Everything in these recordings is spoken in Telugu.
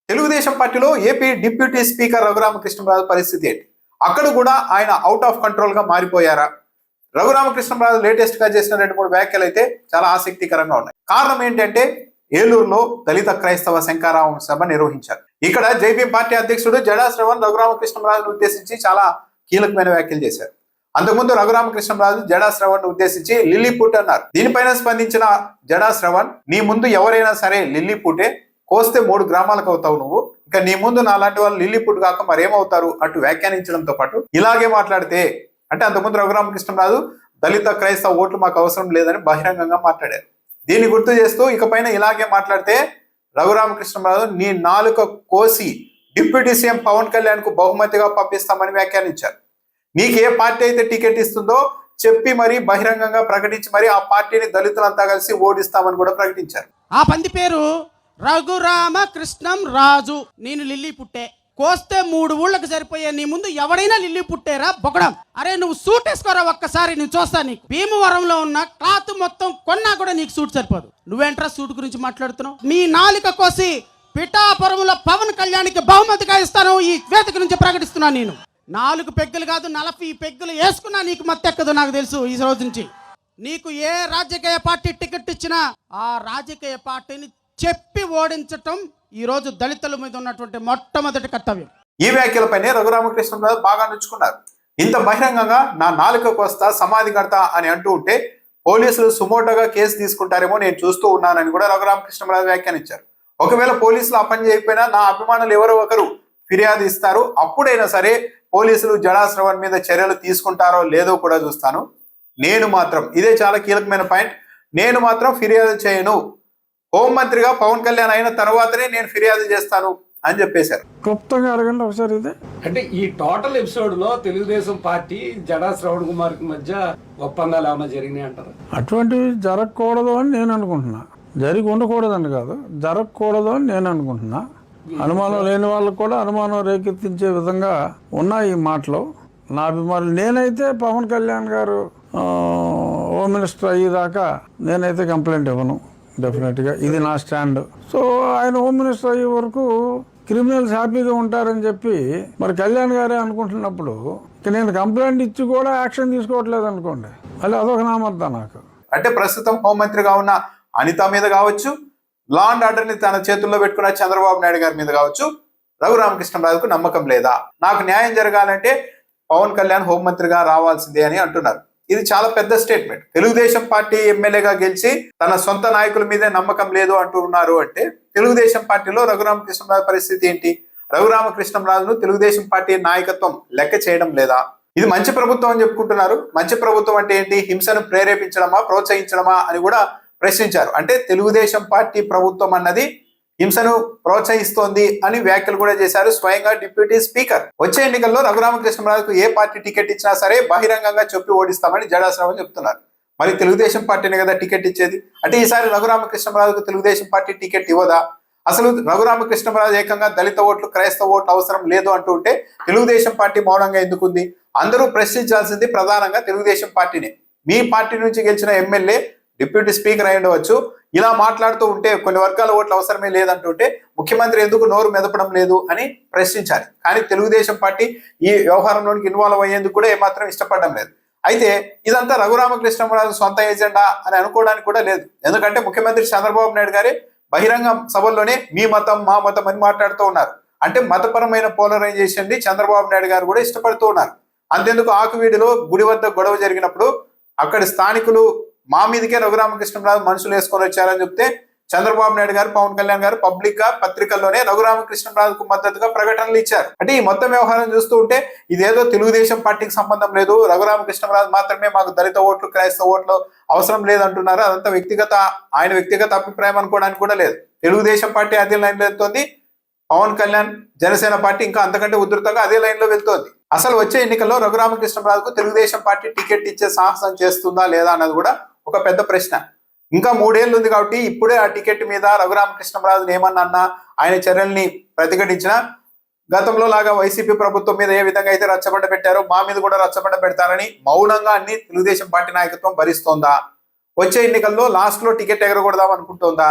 తెలుగుదేశం పార్టీలో ఏపీ డిప్యూటీ స్పీకర్ రఘురామకృష్ణరాజు పరిస్థితి ఏంటి? అక్కడ కూడా ఆయన అవుట్ ఆఫ్ కంట్రోల్ గా మారిపోయారా? రఘురామకృష్ణరాజు లేటెస్ట్ గా చేసిన 2-3 వ్యాఖ్యలు అయితే చాలా ఆసక్తికరంగా ఉన్నాయి. కారణం ఏంటంటే ఏలూరులో దళిత క్రైస్తవ శంకారావం సభ నిర్వహించారు. ఇక్కడ జైపీ పార్టీ అధ్యక్షుడు జడా శ్రవణ్ రఘురామకృష్ణరాజును ఉద్దేశించి చాలా కీలకమైన వ్యాఖ్యలు చేశారు. అంతకుముందు రఘురామకృష్ణరాజు జడా శ్రవణ్ ఉద్దేశించి లిల్లీపుట్ అన్నారు. దీనిపైన స్పందించిన జడా శ్రవణ్, నీ ముందు ఎవరైనా సరే లిల్లీపుటే, కోస్తే 3 గ్రామాలకు అవుతావు నువ్వు, ఇక నీ ముందు నాలాంటి వాళ్ళు లిల్లీపుట్ కాక మరేమవుతారు అంటూ వ్యాఖ్యానించడంతో పాటు ఇలాగే మాట్లాడితే, అంటే అంతకుముందు రఘురామకృష్ణరాజు దళిత క్రైస్తవ ఓట్లు మాకు అవసరం లేదని బహిరంగంగా మాట్లాడారు. దీన్ని గుర్తు చేస్తూ ఇకపైన ఇలాగే మాట్లాడితే రఘురామకృష్ణరాజు నీ నాలుక కోసి డిప్యూటీ సీఎం పవన్ కళ్యాణ్ కు బహుమతిగా పంపిస్తామని వ్యాఖ్యానించారు. నీకు ఏ పార్టీ అయితే టికెట్ ఇస్తుందో చెప్పి మరీ బహిరంగంగా ప్రకటించి మరి ఆ పార్టీని దళితులంతా కలిసి ఓడిస్తామని కూడా ప్రకటించారు. ఆ పంది పేరు రఘురామకృష్ణం రాజు. నేను లిల్లీ పుట్టే, కోస్తే 3 ఊళ్ళకి సరిపోయే నీ ముందు ఎవడైనా లిల్లీ పుట్టేరా బొకడం. అరే నువ్వు సూట్ వేసుకోరా ఒక్కసారి, నేను చూస్తా. నీకు భీమవరంలో ఉన్న క్లాత్ మొత్తం కొన్నా కూడా నీకు సూట్ సరిపోదు. నువ్వేంట్రా సూట్ గురించి మాట్లాడుతున్నావు? మీ నాలుక కోసి పిఠాపురంలో పవన్ కళ్యాణ్కి బహుమతిగా ఇస్తాను ఈ వేదిక నుంచి ప్రకటిస్తున్నా. నేను 4 పెగ్గులు కాదు 40 పెగ్గులు వేసుకున్నా నీకు మత్తెక్కదు. నాకు తెలుసు ఈ రోజు నుంచి నీకు ఏ రాజకీయ పార్టీ టికెట్ ఇచ్చినా ఆ రాజకీయ పార్టీని చెప్పి ఓడించటం ఈ రోజు దళితుల మీద ఉన్నటువంటి మొట్టమొదటి కర్తవ్యం. ఈ వ్యాఖ్యలపైనే రఘురామకృష్ణరాజు బాగా నొచ్చుకున్నారు. ఇంత బహిరంగంగా నా నాలుకకు వస్తా సమాధి కడతా అని అంటూ ఉంటే పోలీసులు సుమోటోగా కేసు తీసుకుంటారేమో నేను చూస్తూ ఉన్నానని కూడా రఘురామకృష్ణరాజు వ్యాఖ్యానించారు. ఒకవేళ పోలీసులు ఆ పని చేయకపోయినా నా అభిమానులు ఎవరో ఒకరు ఫిర్యాదు ఇస్తారు, అప్పుడైనా సరే పోలీసులు జడా శ్రవణ్ మీద చర్యలు తీసుకుంటారో లేదో కూడా చూస్తాను. నేను మాత్రం, ఇదే చాలా కీలకమైన పాయింట్, నేను మాత్రం ఫిర్యాదు చేయను. హోంమంత్రిగా పవన్ కళ్యాణ్ అయిన తర్వాతనే నేను ఫిర్యాదు చేస్తాను అని చెప్పేశారు. క్లుప్తంగా అడగండి ఒకసారి. ఇదే అంటే ఈ టోటల్ ఎపిసోడ్ లో తెలుగుదేశం పార్టీ జడా శ్రవణ్ కుమార్ కి మధ్య ఒప్పందాలు ఏమైనా జరిగినాయి అంటారు? అటువంటివి జరగకూడదు అని నేను అనుకుంటున్నా. జరిగి ఉండకూడదని కాదు, జరగకూడదు అని నేను అనుకుంటున్నా. అనుమానం లేని వాళ్ళకు కూడా అనుమానం రేకెత్తించే విధంగా ఉన్నాయి ఈ మాటలు. నా అభిమానులు, నేనైతే పవన్ కళ్యాణ్ గారు హోమ్ మినిస్టర్ అయ్యేదాకా నేనైతే కంప్లైంట్ ఇవ్వను డెఫినెట్గా. ఇది నా స్టాండ్. సో ఆయన హోమ్ మినిస్టర్ అయ్యే వరకు క్రిమినల్స్ హ్యాపీగా ఉంటారని చెప్పి మరి కళ్యాణ్ గారే అనుకుంటున్నప్పుడు నేను కంప్లైంట్ ఇచ్చి కూడా యాక్షన్ తీసుకోవట్లేదు అనుకోండి, మళ్ళీ అదొక నామర్థం నాకు. అంటే ప్రస్తుతం హోంమంత్రిగా ఉన్న అనిత మీద కావచ్చు, లా అండ్ ఆర్డర్ ని తన చేతుల్లో పెట్టుకున్న చంద్రబాబు నాయుడు గారి మీద కావచ్చు, రఘురామకృష్ణరాజుకు నమ్మకం లేదా? నాకు న్యాయం జరగాలంటే పవన్ కళ్యాణ్ హోంమంత్రిగా రావాల్సిందే అని అంటున్నారు. ఇది చాలా పెద్ద స్టేట్మెంట్. తెలుగుదేశం పార్టీ ఎమ్మెల్యేగా గెలిచి తన సొంత నాయకుల మీదే నమ్మకం లేదు అంటున్నారు అంటే తెలుగుదేశం పార్టీలో రఘురామకృష్ణరాజు పరిస్థితి ఏంటి? రఘురామకృష్ణరాజును తెలుగుదేశం పార్టీ నాయకత్వం లెక్క చేయడం లేదా? ఇది మంచి ప్రభుత్వం అని చెప్పుకుంటున్నారు. మంచి ప్రభుత్వం అంటే ఏంటి? హింసను ప్రేరేపించడమా, ప్రోత్సహించడమా అని కూడా ప్రశ్నించారు. అంటే తెలుగుదేశం పార్టీ ప్రభుత్వం అన్నది హింసను ప్రోత్సహిస్తోంది అని వ్యాఖ్యలు కూడా చేశారు స్వయంగా డిప్యూటీ స్పీకర్. వచ్చే ఎన్నికల్లో రఘురామకృష్ణరాజుకు ఏ పార్టీ టికెట్ ఇచ్చినా సరే బహిరంగంగా చెప్పి ఓడిస్తామని జడా శ్రవణ్ చెప్తున్నారు. మరి తెలుగుదేశం పార్టీని కదా టికెట్ ఇచ్చేది, అంటే ఈసారి రఘురామకృష్ణరాజుకు తెలుగుదేశం పార్టీ టికెట్ ఇవ్వదా? అసలు రఘురామకృష్ణరాజు ఏకంగా దళిత ఓట్లు, క్రైస్తవ ఓట్లు అవసరం లేదు అంటూ ఉంటే తెలుగుదేశం పార్టీ మౌనంగా ఎందుకుంది? అందరూ ప్రశ్నించాల్సింది ప్రధానంగా తెలుగుదేశం పార్టీని. మీ పార్టీ నుంచి గెలిచిన ఎమ్మెల్యే డిప్యూటీ స్పీకర్ అయి ఉండవచ్చు, ఇలా మాట్లాడుతూ ఉంటే కొన్ని వర్గాల ఓట్లు అవసరమే లేదంటుంటే ముఖ్యమంత్రి ఎందుకు నోరు మెదపడం లేదు అని ప్రశ్నించాలి. కానీ తెలుగుదేశం పార్టీ ఈ వ్యవహారంలోనికి ఇన్వాల్వ్ అయ్యేందుకు కూడా ఏమాత్రం ఇష్టపడడం లేదు. అయితే ఇదంతా రఘురామకృష్ణరాజు సొంత ఏజెండా అని అనుకోవడానికి కూడా లేదు. ఎందుకంటే ముఖ్యమంత్రి చంద్రబాబు నాయుడు గారి బహిరంగ సభల్లోనే మీ మతం మా మతం అని మాట్లాడుతూ ఉన్నారు. అంటే మతపరమైన పోలరైజేషన్ ని చంద్రబాబు నాయుడు గారు కూడా ఇష్టపడుతూ ఉన్నారు. అంతేందుకు ఆకువీడిలో గుడి వద్ద గొడవ జరిగినప్పుడు అక్కడి స్థానికులు మా మీదకే రఘురామకృష్ణరాజు మనుషులు వేసుకొని వచ్చారని చెప్తే చంద్రబాబు నాయుడు గారు, పవన్ కళ్యాణ్ గారు పబ్లిక్ గా పత్రికల్లోనే రఘురామకృష్ణరాజుకు మద్దతుగా ప్రకటనలు ఇచ్చారు. అంటే ఈ మొత్తం వ్యవహారం చూస్తూ ఉంటే ఇదేదో తెలుగుదేశం పార్టీకి సంబంధం లేదు, రఘురామకృష్ణరాజు మాత్రమే మాకు దళిత ఓట్లు, క్రైస్తవ ఓట్లు అవసరం లేదంటున్నారు. అదంతా ఆయన వ్యక్తిగత అభిప్రాయం అనుకోవడానికి కూడా లేదు. తెలుగుదేశం పార్టీ అదే లైన్ లో వెళ్తోంది, పవన్ కళ్యాణ్ జనసేన పార్టీ ఇంకా అంతకంటే ఉధృతంగా అదే లైన్ లో వెళ్తోంది. అసలు వచ్చే ఎన్నికల్లో రఘురామకృష్ణరాజుకు తెలుగుదేశం పార్టీ టికెట్ ఇచ్చే సాహసం చేస్తుందా లేదా అన్నది కూడా ఒక పెద్ద ప్రశ్న. ఇంకా 3 ఏళ్ళు ఉంది కాబట్టి ఇప్పుడే ఆ టికెట్ మీద రఘురామకృష్ణరాజుని ఏమన్నా ఆయన చర్యల్ని ప్రతిఘటించినా గతంలో లాగా వైసీపీ ప్రభుత్వం మీద ఏ విధంగా అయితే రచ్చబండ పెట్టారో మా మీద కూడా రచ్చబండ పెడతారని మౌనంగా అన్ని తెలుగుదేశం పార్టీ నాయకత్వం భరిస్తోందా? వచ్చే ఎన్నికల్లో లాస్ట్ లో టికెట్ ఎగరకూడదాం అనుకుంటోందా?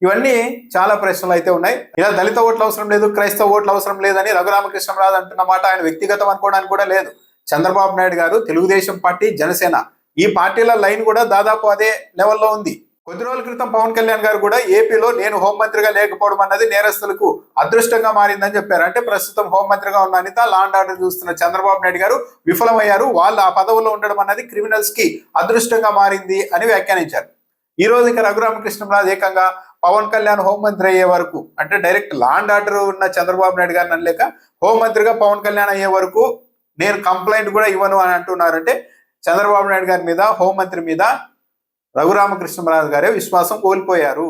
ఇవన్నీ చాలా ప్రశ్నలు అయితే ఉన్నాయి. ఇలా దళిత ఓట్లు అవసరం లేదు, క్రైస్తవ ఓట్లు అవసరం లేదని రఘురామకృష్ణరాజు అంటున్న మాట ఆయన వ్యక్తిగతం అనుకోవడానికి కూడా లేదు. చంద్రబాబు నాయుడు గారు, తెలుగుదేశం పార్టీ, జనసేన ఈ పార్టీల లైన్ కూడా దాదాపు అదే లెవెల్లో ఉంది. కొద్ది రోజుల క్రితం పవన్ కళ్యాణ్ గారు కూడా ఏపీలో నేను హోంమంత్రిగా లేకపోవడం అన్నది నేరస్తులకు అదృష్టంగా మారిందని చెప్పారు. అంటే ప్రస్తుతం హోంమంత్రిగా ఉన్న అనిత, లాండ్ ఆర్డర్ చూస్తున్న చంద్రబాబు నాయుడు గారు విఫలమయ్యారు, వాళ్ళు ఆ పదవుల్లో ఉండడం అన్నది క్రిమినల్స్ కి అదృష్టంగా మారింది అని వ్యాఖ్యానించారు. ఈ రోజు ఇక రఘురామకృష్ణరాజు ఏకంగా పవన్ కళ్యాణ్ హోంమంత్రి అయ్యే వరకు, అంటే డైరెక్ట్ లాండ్ ఆర్డర్ ఉన్న చంద్రబాబు నాయుడు గారిని అనలేక హోంమంత్రిగా పవన్ కళ్యాణ్ అయ్యే వరకు నేను కంప్లైంట్ కూడా ఇవ్వను అని అంటున్నారంటే చంద్రబాబు నాయుడు గారి మీద, హోంమంత్రి మీద రఘురామకృష్ణరాజు గారే విశ్వాసం కోల్పోయారు.